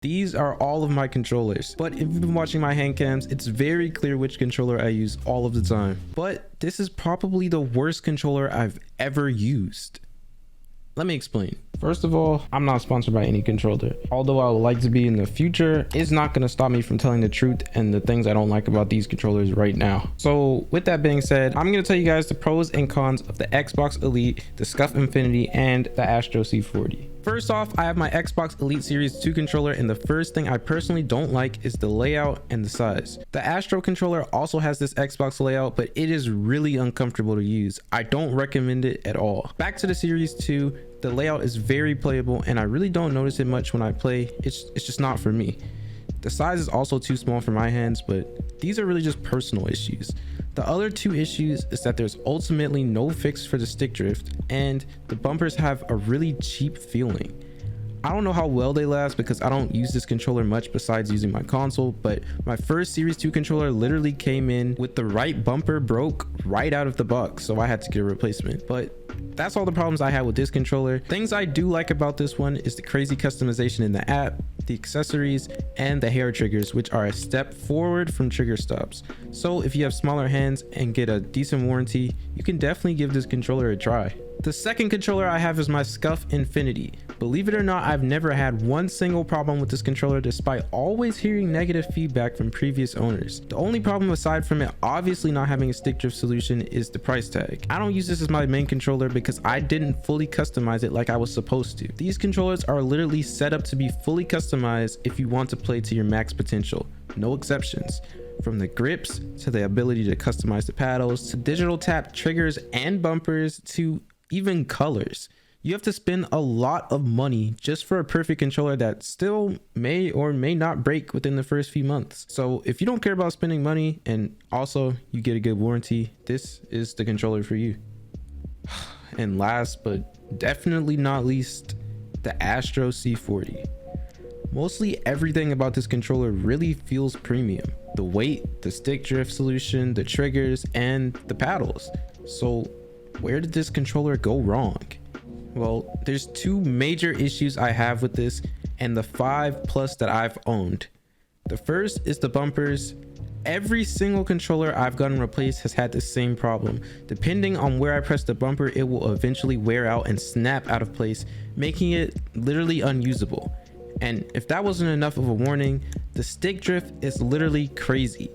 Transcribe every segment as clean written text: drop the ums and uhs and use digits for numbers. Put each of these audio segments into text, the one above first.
These are all of my controllers, but if you've been watching my hand cams, it's very clear which controller I use all of the time. But this is probably the worst controller I've ever used. Let me explain. First of all, I'm not sponsored by any controller. Although I would like to be in the future, it's not going to stop me from telling the truth and the things I don't like about these controllers right now. So with that being said, I'm going to tell you guys the pros and cons of the Xbox Elite, the SCUF Infinity, and the ASTRO C40. First off, I have my Xbox Elite Series 2 controller, and the first thing I personally don't like is the layout and the size. The Astro controller also has this Xbox layout, but it is really uncomfortable to use. I don't recommend it at all. Back to the Series 2, the layout is very playable, and I really don't notice it much when I play. It's just not for me. The size is also too small for my hands, but these are really just personal issues. The other two issues is that there's ultimately no fix for the stick drift, and the bumpers have a really cheap feeling. I don't know how well they last because I don't use this controller much besides using my console, but my first Series 2 controller literally came in with the right bumper broke right out of the box, so I had to get a replacement. But that's all the problems I had with this controller. Things I do like about this one is the crazy customization in the app, the accessories, and the hair triggers, which are a step forward from trigger stops. So if you have smaller hands and get a decent warranty, you can definitely give this controller a try. The second controller I have is my SCUF Infinity. Believe it or not, I've never had one single problem with this controller despite always hearing negative feedback from previous owners. The only problem aside from it obviously not having a stick drift solution is the price tag. I don't use this as my main controller because I didn't fully customize it like I was supposed to. These controllers are literally set up to be fully customized if you want to play to your max potential. No exceptions. From the grips to the ability to customize the paddles to digital tap triggers and bumpers to even colors. You have to spend a lot of money just for a perfect controller that still may or may not break within the first few months. So if you don't care about spending money and also you get a good warranty, this is the controller for you. And last but definitely not least, the ASTRO C40. Mostly everything about this controller really feels premium. The weight, the stick drift solution, the triggers, and the paddles. So where did this controller go wrong? Well, there's two major issues I have with this and the 5+ that I've owned. The first is the bumpers. Every single controller I've gotten replaced has had the same problem. Depending on where I press the bumper, it will eventually wear out and snap out of place, making it literally unusable. And if that wasn't enough of a warning, the stick drift is literally crazy.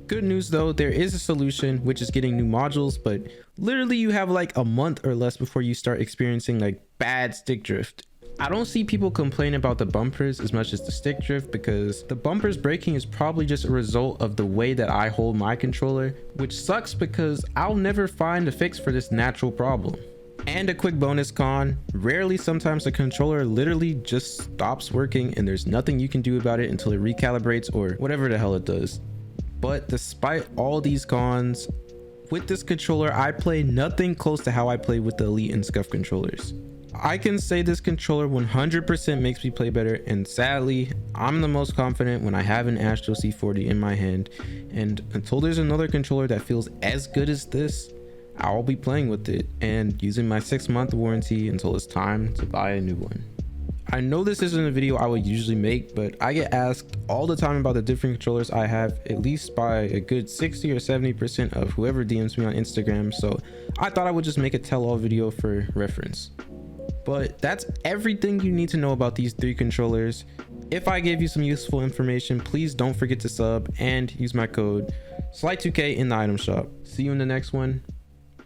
Good news though, there is a solution, which is getting new modules, but literally you have like a month or less before you start experiencing like bad stick drift. I don't see people complain about the bumpers as much as the stick drift because the bumpers breaking is probably just a result of the way that I hold my controller, which sucks because I'll never find a fix for this natural problem. And a quick bonus con, rarely sometimes the controller literally just stops working and there's nothing you can do about it until it recalibrates or whatever the hell it does. But despite all these cons, with this controller, I play nothing close to how I play with the Elite and SCUF controllers. I can say this controller 100% makes me play better, and sadly, I'm the most confident when I have an ASTRO C40 in my hand, and until there's another controller that feels as good as this, I'll be playing with it and using my 6-month warranty until it's time to buy a new one. I know this isn't a video I would usually make, but I get asked all the time about the different controllers I have, at least by a good 60 or 70% of whoever DMs me on Instagram, so I thought I would just make a tell-all video for reference. But that's everything you need to know about these 3 controllers. If I gave you some useful information, please don't forget to sub and use my code SLIGHT2K in the item shop. See you in the next one.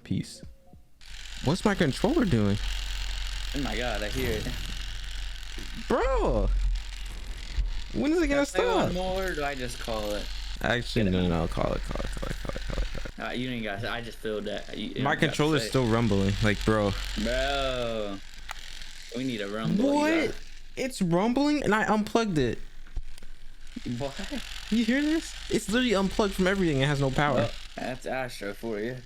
Peace. What's my controller doing? Oh my god, I hear it. Bro, when is it gonna stop? One more, or do I just call it? Actually, no, call it. You ain't got. I just filled that. My controller's still rumbling, like, bro. We need a rumble. What? It's rumbling, and I unplugged it. What? You hear this? It's literally unplugged from everything. It has no power. Well, that's Astro for you.